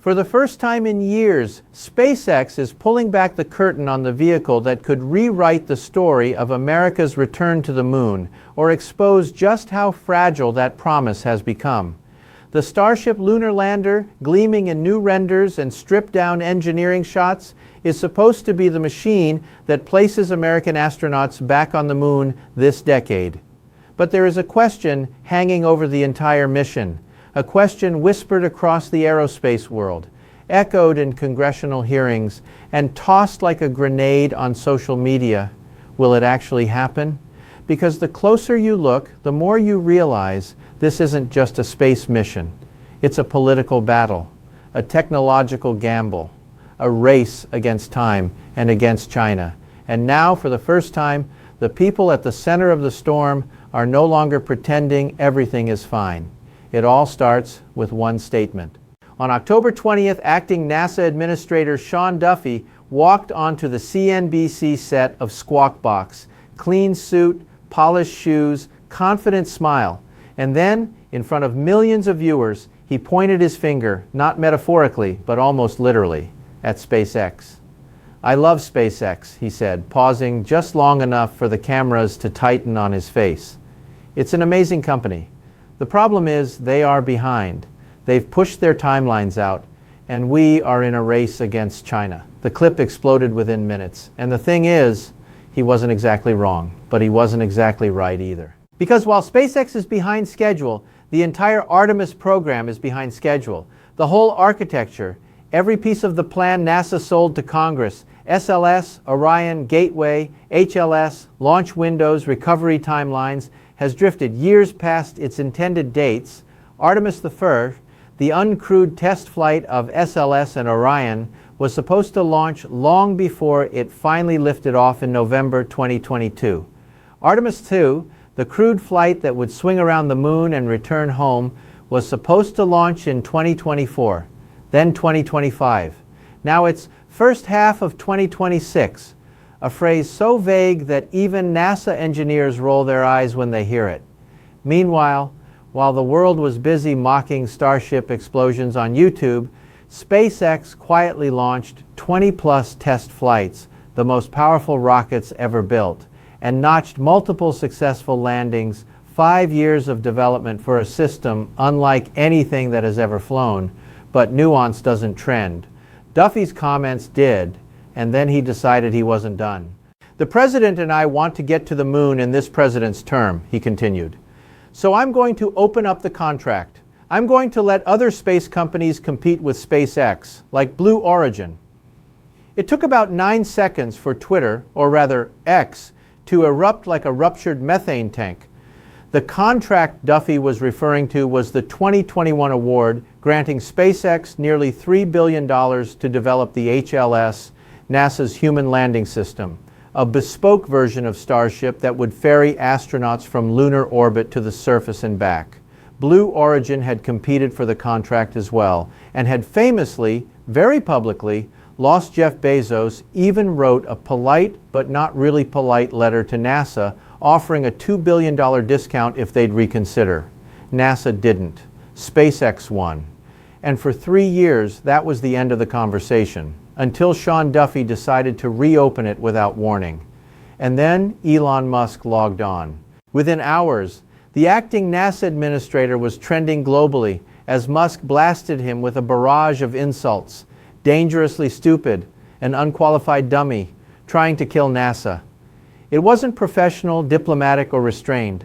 For the first time in years, SpaceX is pulling back the curtain on the vehicle that could rewrite the story of America's return to the moon, or expose just how fragile that promise has become. The Starship lunar lander, gleaming in new renders and stripped-down engineering shots, is supposed to be the machine that places American astronauts back on the moon this decade. But there is a question hanging over the entire mission. A question whispered across the aerospace world, echoed in congressional hearings, and tossed like a grenade on social media. Will it actually happen? Because the closer you look, the more you realize this isn't just a space mission. It's a political battle, a technological gamble, a race against time and against China. And now, for the first time, the people at the center of the storm are no longer pretending everything is fine. It all starts with one statement. On October 20th, acting NASA Administrator Sean Duffy walked onto the CNBC set of Squawk Box. Clean suit, polished shoes, confident smile. And then, in front of millions of viewers, he pointed his finger, not metaphorically, but almost literally, at SpaceX. "I love SpaceX," he said, pausing just long enough for the cameras to tighten on his face. "It's an amazing company. The problem is they are behind. They've pushed their timelines out, and we are in a race against China." The clip exploded within minutes. And the thing is, he wasn't exactly wrong, but he wasn't exactly right either. Because while SpaceX is behind schedule, the entire Artemis program is behind schedule. The whole architecture, every piece of the plan NASA sold to Congress, SLS, Orion, Gateway, HLS, launch windows, recovery timelines, has drifted years past its intended dates. Artemis I, the uncrewed test flight of SLS and Orion, was supposed to launch long before it finally lifted off in November 2022. Artemis II, the crewed flight that would swing around the moon and return home, was supposed to launch in 2024, then 2025. Now it's first half of 2026, a phrase so vague that even NASA engineers roll their eyes when they hear it. Meanwhile, while the world was busy mocking Starship explosions on YouTube, SpaceX quietly launched 20-plus test flights, the most powerful rockets ever built, and notched multiple successful landings, 5 years of development for a system unlike anything that has ever flown. But nuance doesn't trend. Duffy's comments did, and then he decided he wasn't done. "The president and I want to get to the moon in this president's term," he continued. "So I'm going to open up the contract. I'm going to let other space companies compete with SpaceX, like Blue Origin." It took about 9 seconds for Twitter, or rather X, to erupt like a ruptured methane tank. The contract Duffy was referring to was the 2021 award granting SpaceX nearly $3 billion to develop the HLS, NASA's human landing system, a bespoke version of Starship that would ferry astronauts from lunar orbit to the surface and back. Blue Origin had competed for the contract as well, and had famously, very publicly, lost Jeff Bezos, even wrote a polite but not really polite letter to NASA offering a $2 billion discount if they'd reconsider. NASA didn't. SpaceX won. And for 3 years, that was the end of the conversation, until Sean Duffy decided to reopen it without warning. And then Elon Musk logged on. Within hours, the acting NASA administrator was trending globally as Musk blasted him with a barrage of insults. Dangerously stupid, an unqualified dummy, trying to kill NASA. It wasn't professional, diplomatic, or restrained,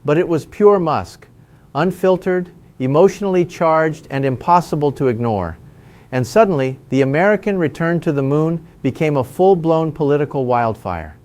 but it was pure Musk, unfiltered, emotionally charged, and impossible to ignore. And suddenly, the American return to the moon became a full-blown political wildfire.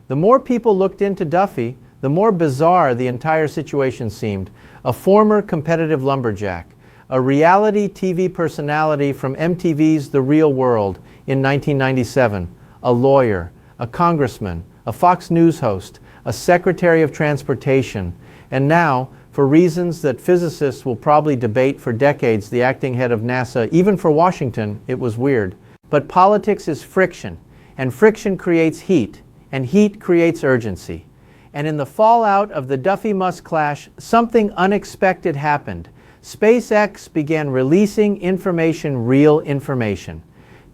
The more people looked into Duffy, the more bizarre the entire situation seemed. A former competitive lumberjack, a reality TV personality from MTV's The Real World in 1997, a lawyer, a congressman, a Fox News host, a secretary of transportation, and now, for reasons that physicists will probably debate for decades, the acting head of NASA. Even for Washington, it was weird. But politics is friction, and friction creates heat, and heat creates urgency. And in the fallout of the Duffy-Musk clash, something unexpected happened. SpaceX began releasing real information.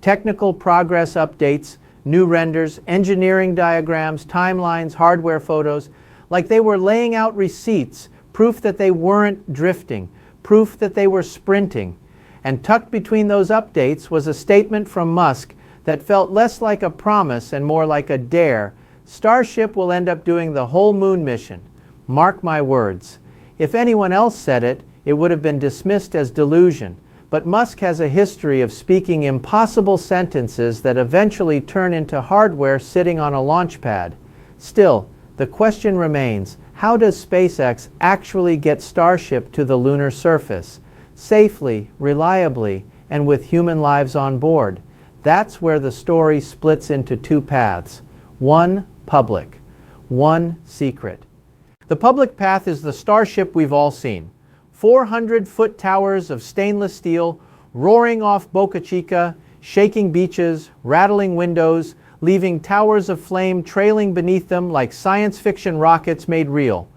Technical progress updates, new renders, engineering diagrams, timelines, hardware photos, like they were laying out receipts, proof that they weren't drifting, proof that they were sprinting. And tucked between those updates was a statement from Musk that felt less like a promise and more like a dare. Starship will end up doing the whole moon mission. Mark my words. If anyone else said it, it would have been dismissed as delusion. But Musk has a history of speaking impossible sentences that eventually turn into hardware sitting on a launch pad. Still, the question remains, how does SpaceX actually get Starship to the lunar surface? Safely, reliably, and with human lives on board? That's where the story splits into two paths. One public, one secret. The public path is the Starship we've all seen. 400-foot towers of stainless steel, roaring off Boca Chica, shaking beaches, rattling windows, leaving towers of flame trailing beneath them like science fiction rockets made real.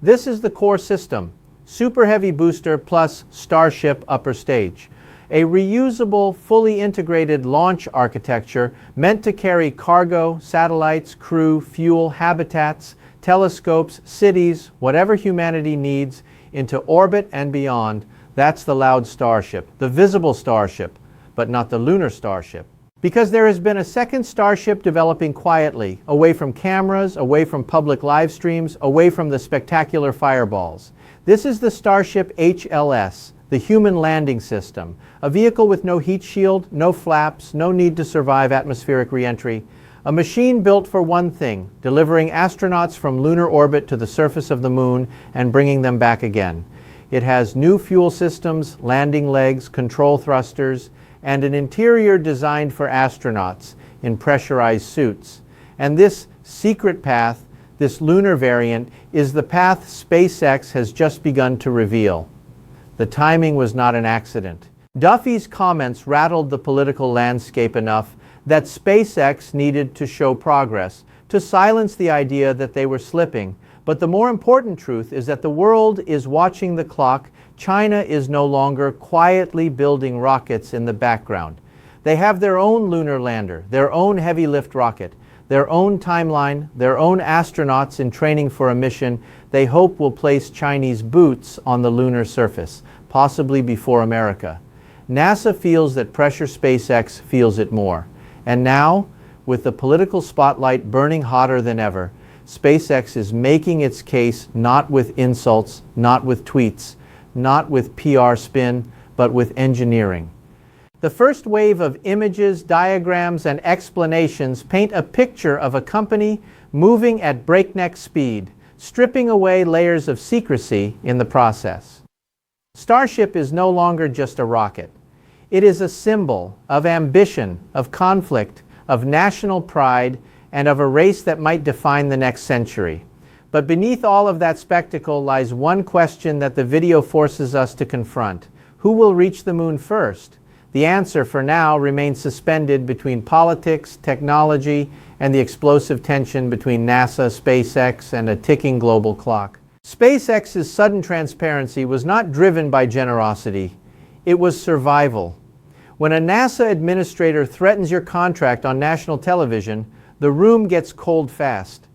This is the core system, Super Heavy booster plus Starship upper stage. A reusable, fully integrated launch architecture meant to carry cargo, satellites, crew, fuel, habitats, telescopes, cities, whatever humanity needs, into orbit and beyond. That's the loud Starship, the visible Starship, but not the lunar Starship. Because there has been a second Starship developing quietly, away from cameras, away from public live streams, away from the spectacular fireballs. This is the Starship HLS, the Human Landing System, a vehicle with no heat shield, no flaps, no need to survive atmospheric re-entry. A machine built for one thing, delivering astronauts from lunar orbit to the surface of the moon and bringing them back again. It has new fuel systems, landing legs, control thrusters, and an interior designed for astronauts in pressurized suits. And this secret path, this lunar variant, is the path SpaceX has just begun to reveal. The timing was not an accident. Duffy's comments rattled the political landscape enough that SpaceX needed to show progress, to silence the idea that they were slipping. But the more important truth is that the world is watching the clock. China is no longer quietly building rockets in the background. They have their own lunar lander, their own heavy lift rocket, their own timeline, their own astronauts in training for a mission they hope will place Chinese boots on the lunar surface, possibly before America. NASA feels that pressure SpaceX feels it more. And now, with the political spotlight burning hotter than ever, SpaceX is making its case not with insults, not with tweets, not with PR spin, but with engineering. The first wave of images, diagrams, and explanations paint a picture of a company moving at breakneck speed, stripping away layers of secrecy in the process. Starship is no longer just a rocket. It is a symbol of ambition, of conflict, of national pride, and of a race that might define the next century. But beneath all of that spectacle lies one question that the video forces us to confront. Who will reach the moon first? The answer, for now, remains suspended between politics, technology, and the explosive tension between NASA, SpaceX, and a ticking global clock. SpaceX's sudden transparency was not driven by generosity. It was survival. When a NASA administrator threatens your contract on national television, the room gets cold fast.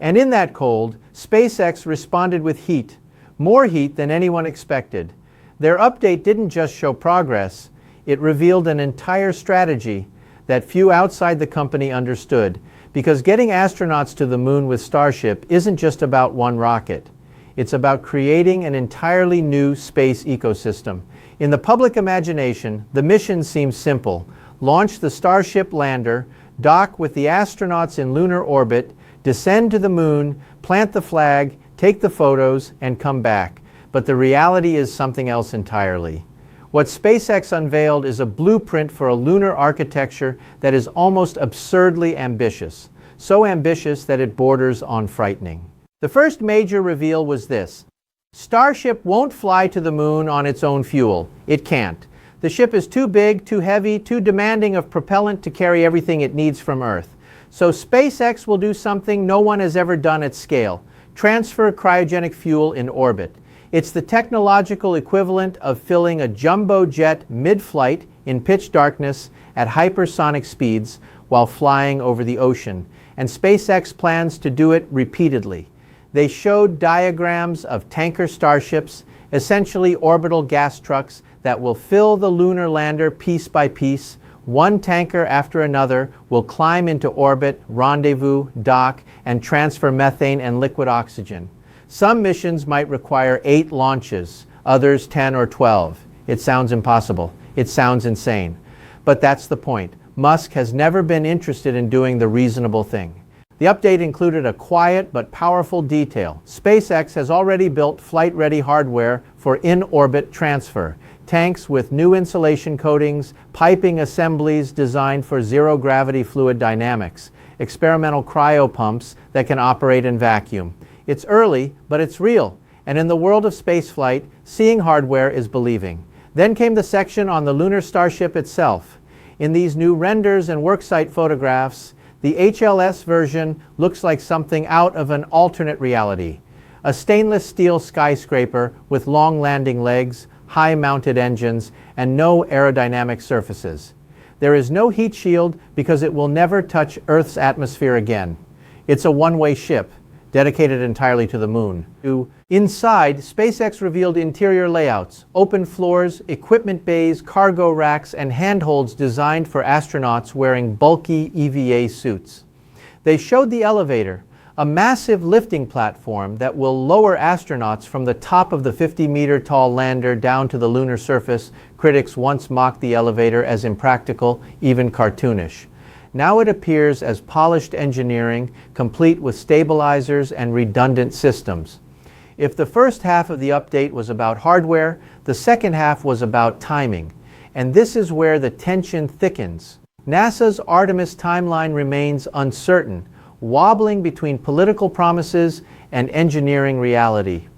And in that cold, SpaceX responded with heat, more heat than anyone expected. Their update didn't just show progress, it revealed an entire strategy that few outside the company understood, because getting astronauts to the moon with Starship isn't just about one rocket. It's about creating an entirely new space ecosystem. In the public imagination, the mission seems simple. Launch the Starship lander, dock with the astronauts in lunar orbit, descend to the moon, plant the flag, take the photos, and come back. But the reality is something else entirely. What SpaceX unveiled is a blueprint for a lunar architecture that is almost absurdly ambitious. So ambitious that it borders on frightening. The first major reveal was this. Starship won't fly to the moon on its own fuel. It can't. The ship is too big, too heavy, too demanding of propellant to carry everything it needs from Earth. So SpaceX will do something no one has ever done at scale. Transfer cryogenic fuel in orbit. It's the technological equivalent of filling a jumbo jet mid-flight in pitch darkness at hypersonic speeds while flying over the ocean, and SpaceX plans to do it repeatedly. They showed diagrams of tanker starships, essentially orbital gas trucks that will fill the lunar lander piece by piece. One tanker after another will climb into orbit, rendezvous, dock, and transfer methane and liquid oxygen. Some missions might require 8 launches, others 10 or 12. It sounds impossible. It sounds insane. But that's the point. Musk has never been interested in doing the reasonable thing. The update included a quiet but powerful detail. SpaceX has already built flight-ready hardware for in-orbit transfer. Tanks with new insulation coatings, piping assemblies designed for zero-gravity fluid dynamics, experimental cryopumps that can operate in vacuum. It's early, but it's real. And in the world of spaceflight, seeing hardware is believing. Then came the section on the lunar Starship itself. In these new renders and worksite photographs, the HLS version looks like something out of an alternate reality. A stainless steel skyscraper with long landing legs, high-mounted engines, and no aerodynamic surfaces. There is no heat shield because it will never touch Earth's atmosphere again. It's a one-way ship, dedicated entirely to the moon. Inside, SpaceX revealed interior layouts, open floors, equipment bays, cargo racks, and handholds designed for astronauts wearing bulky EVA suits. They showed the elevator, a massive lifting platform that will lower astronauts from the top of the 50-meter tall lander down to the lunar surface. Critics once mocked the elevator as impractical, even cartoonish. Now it appears as polished engineering, complete with stabilizers and redundant systems. If the first half of the update was about hardware, the second half was about timing. And this is where the tension thickens. NASA's Artemis timeline remains uncertain, wobbling between political promises and engineering reality.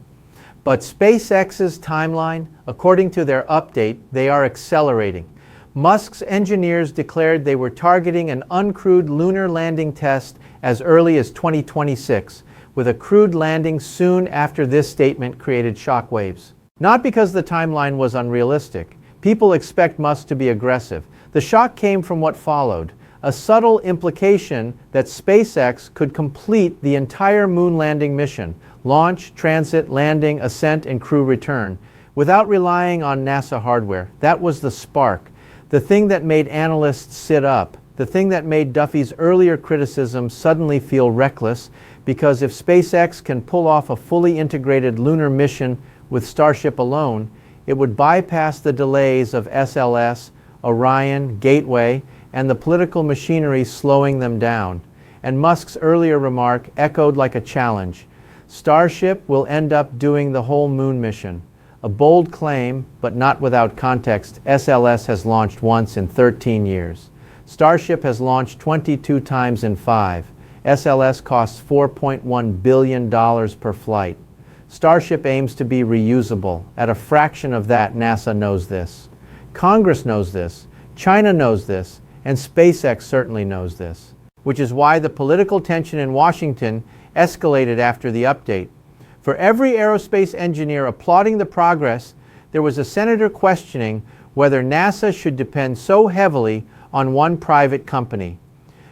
But SpaceX's timeline, according to their update, they are accelerating. Musk's engineers declared they were targeting an uncrewed lunar landing test as early as 2026, with a crewed landing soon after this statement created shockwaves. Not because the timeline was unrealistic. People expect Musk to be aggressive. The shock came from what followed, a subtle implication that SpaceX could complete the entire moon landing mission, launch, transit, landing, ascent, and crew return, without relying on NASA hardware. That was the spark. The thing that made analysts sit up, the thing that made Duffy's earlier criticism suddenly feel reckless, because if SpaceX can pull off a fully integrated lunar mission with Starship alone, it would bypass the delays of SLS, Orion, Gateway, and the political machinery slowing them down. And Musk's earlier remark echoed like a challenge. Starship will end up doing the whole moon mission. A bold claim, but not without context. SLS has launched once in 13 years. Starship has launched 22 times in 5. SLS costs $4.1 billion per flight. Starship aims to be reusable. At a fraction of that, NASA knows this. Congress knows this. China knows this. And SpaceX certainly knows this. Which is why the political tension in Washington escalated after the update. For every aerospace engineer applauding the progress, there was a senator questioning whether NASA should depend so heavily on one private company.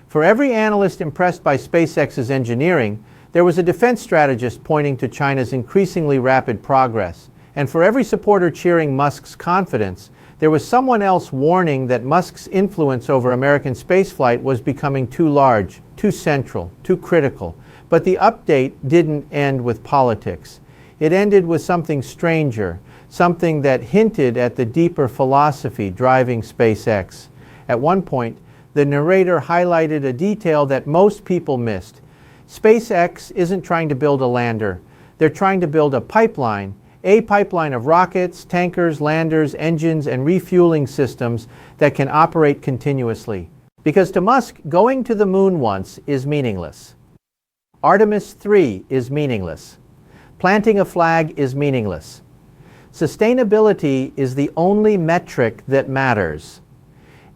For every analyst impressed by SpaceX's engineering, there was a defense strategist pointing to China's increasingly rapid progress. And for every supporter cheering Musk's confidence, there was someone else warning that Musk's influence over American spaceflight was becoming too large, too central, too critical. But the update didn't end with politics. It ended with something stranger, something that hinted at the deeper philosophy driving SpaceX. At one point, the narrator highlighted a detail that most people missed. SpaceX isn't trying to build a lander. They're trying to build a pipeline of rockets, tankers, landers, engines, and refueling systems that can operate continuously. Because to Musk, going to the moon once is meaningless. Artemis 3 is meaningless. Planting a flag is meaningless. Sustainability is the only metric that matters.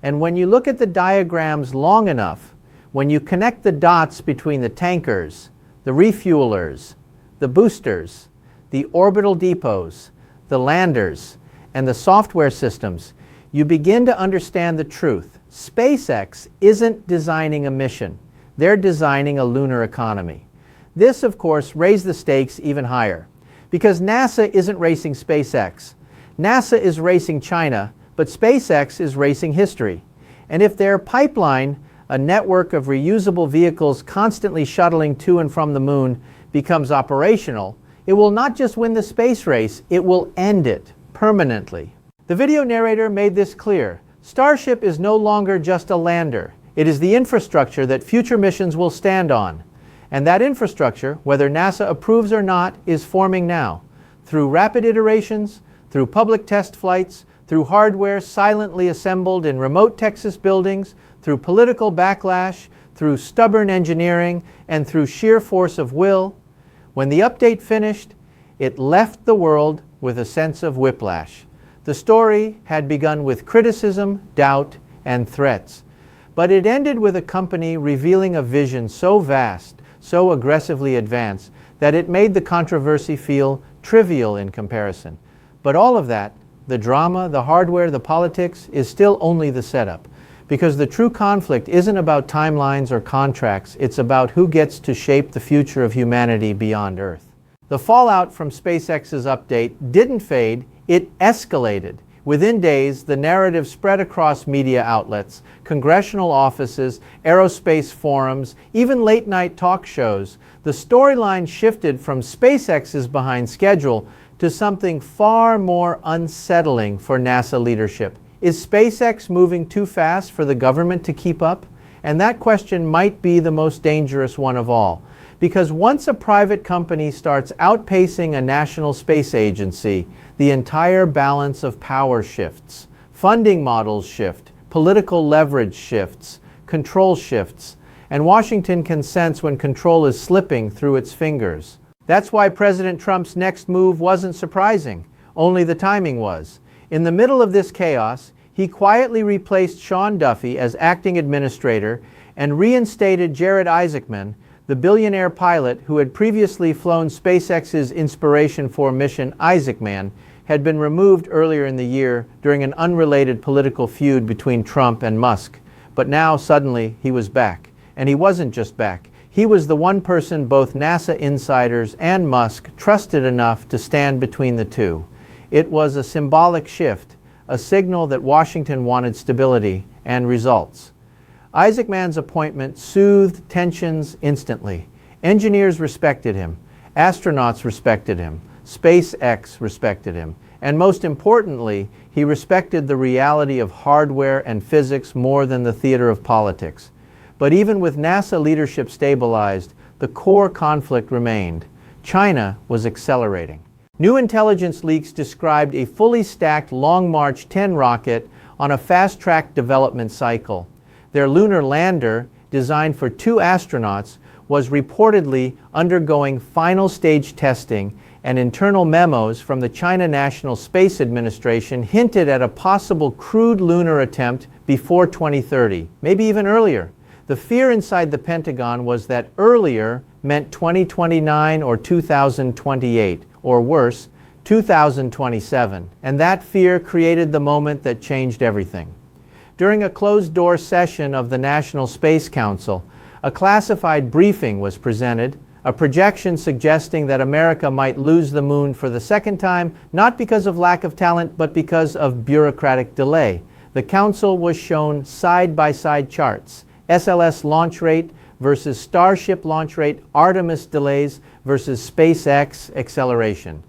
And when you look at the diagrams long enough, when you connect the dots between the tankers, the refuelers, the boosters, the orbital depots, the landers, and the software systems, you begin to understand the truth. SpaceX isn't designing a mission. They're designing a lunar economy. This, of course, raised the stakes even higher, because NASA isn't racing SpaceX. NASA is racing China, but SpaceX is racing history. And if their pipeline, a network of reusable vehicles constantly shuttling to and from the moon, becomes operational, it will not just win the space race, it will end it permanently. The video narrator made this clear. Starship is no longer just a lander. It is the infrastructure that future missions will stand on. And that infrastructure, whether NASA approves or not, is forming now. Through rapid iterations, through public test flights, through hardware silently assembled in remote Texas buildings, through political backlash, through stubborn engineering, and through sheer force of will. When the update finished, it left the world with a sense of whiplash. The story had begun with criticism, doubt, and threats. But it ended with a company revealing a vision so vast, so aggressively advanced, that it made the controversy feel trivial in comparison. But all of that, the drama, the hardware, the politics, is still only the setup. Because the true conflict isn't about timelines or contracts, it's about who gets to shape the future of humanity beyond Earth. The fallout from SpaceX's update didn't fade, it escalated. Within days, the narrative spread across media outlets, congressional offices, aerospace forums, even late-night talk shows. The storyline shifted from SpaceX's behind schedule to something far more unsettling for NASA leadership. Is SpaceX moving too fast for the government to keep up? And that question might be the most dangerous one of all. Because once a private company starts outpacing a national space agency, the entire balance of power shifts. Funding models shift, political leverage shifts, control shifts, and Washington can sense when control is slipping through its fingers. That's why President Trump's next move wasn't surprising, only the timing was. In the middle of this chaos, he quietly replaced Sean Duffy as acting administrator and reinstated Jared Isaacman, the billionaire pilot who had previously flown SpaceX's Inspiration 4 mission. Isaacman had been removed earlier in the year during an unrelated political feud between Trump and Musk. But now, suddenly, he was back. And he wasn't just back. He was the one person both NASA insiders and Musk trusted enough to stand between the two. It was a symbolic shift, a signal that Washington wanted stability and results. Isaacman's appointment soothed tensions instantly. Engineers respected him, astronauts respected him, SpaceX respected him, and most importantly, he respected the reality of hardware and physics more than the theater of politics. But even with NASA leadership stabilized, the core conflict remained. China was accelerating. New intelligence leaks described a fully stacked Long March 10 rocket on a fast-track development cycle. Their lunar lander, designed for 2 astronauts, was reportedly undergoing final stage testing, and internal memos from the China National Space Administration hinted at a possible crewed lunar attempt before 2030, maybe even earlier. The fear inside the Pentagon was that earlier meant 2029 or 2028, or worse, 2027, and that fear created the moment that changed everything. During a closed-door session of the National Space Council, a classified briefing was presented, a projection suggesting that America might lose the moon for the second time, not because of lack of talent, but because of bureaucratic delay. The Council was shown side-by-side charts, SLS launch rate versus Starship launch rate, Artemis delays versus SpaceX acceleration.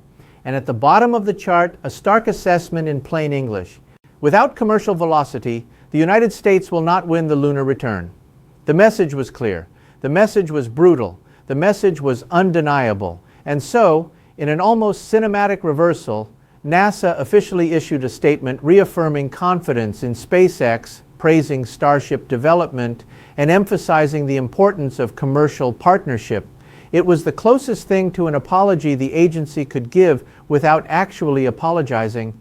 And at the bottom of the chart, a stark assessment in plain English. Without commercial velocity, the United States will not win the lunar return. The message was clear. The message was brutal. The message was undeniable. And so, in an almost cinematic reversal, NASA officially issued a statement reaffirming confidence in SpaceX, praising Starship development, and emphasizing the importance of commercial partnership. It was the closest thing to an apology the agency could give without actually apologizing.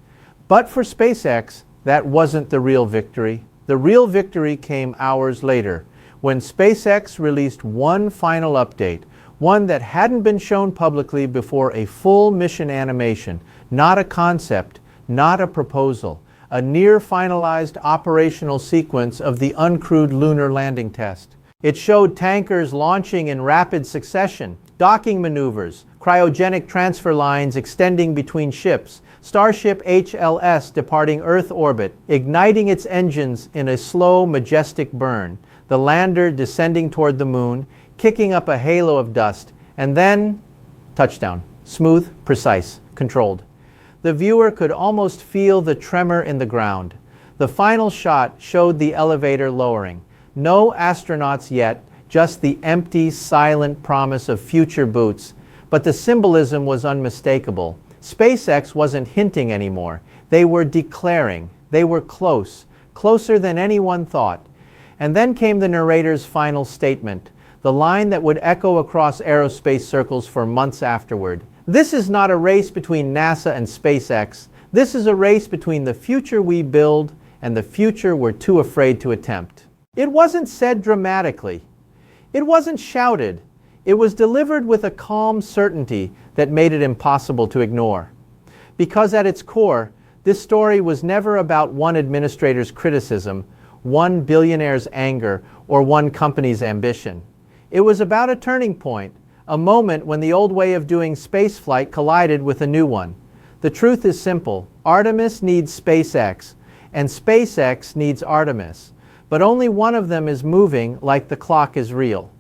But for SpaceX, that wasn't the real victory. The real victory came hours later, when SpaceX released one final update, one that hadn't been shown publicly before, a full mission animation, not a concept, not a proposal, a near-finalized operational sequence of the uncrewed lunar landing test. It showed tankers launching in rapid succession, docking maneuvers, cryogenic transfer lines extending between ships, Starship HLS departing Earth orbit, igniting its engines in a slow, majestic burn, the lander descending toward the moon, kicking up a halo of dust, and then touchdown. Smooth, precise, controlled. The viewer could almost feel the tremor in the ground. The final shot showed the elevator lowering. No astronauts yet, just the empty, silent promise of future boots. But the symbolism was unmistakable. SpaceX wasn't hinting anymore. They were declaring. They were close, closer than anyone thought. And then came the narrator's final statement, the line that would echo across aerospace circles for months afterward. This is not a race between NASA and SpaceX. This is a race between the future we build and the future we're too afraid to attempt. It wasn't said dramatically. It wasn't shouted. It was delivered with a calm certainty that made it impossible to ignore. Because at its core, this story was never about one administrator's criticism, one billionaire's anger, or one company's ambition. It was about a turning point, a moment when the old way of doing spaceflight collided with a new one. The truth is simple. Artemis needs SpaceX, and SpaceX needs Artemis. But only one of them is moving like the clock is real.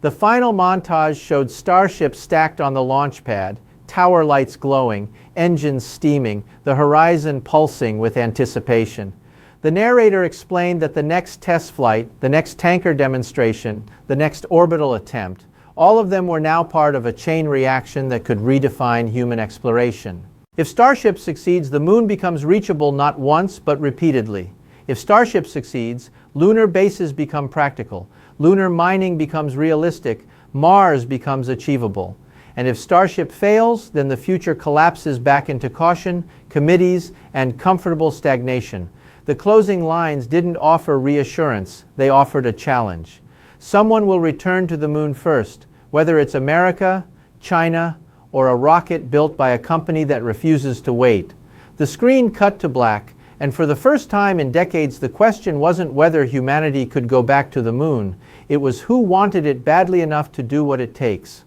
The final montage showed Starship stacked on the launch pad, tower lights glowing, engines steaming, the horizon pulsing with anticipation. The narrator explained that the next test flight, the next tanker demonstration, the next orbital attempt, all of them were now part of a chain reaction that could redefine human exploration. If Starship succeeds, the moon becomes reachable not once, but repeatedly. If Starship succeeds, lunar bases become practical, lunar mining becomes realistic, Mars becomes achievable. And if Starship fails, then the future collapses back into caution, committees, and comfortable stagnation. The closing lines didn't offer reassurance, they offered a challenge. Someone will return to the moon first, whether it's America, China, or a rocket built by a company that refuses to wait. The screen cut to black, and for the first time in decades, the question wasn't whether humanity could go back to the moon. It was who wanted it badly enough to do what it takes.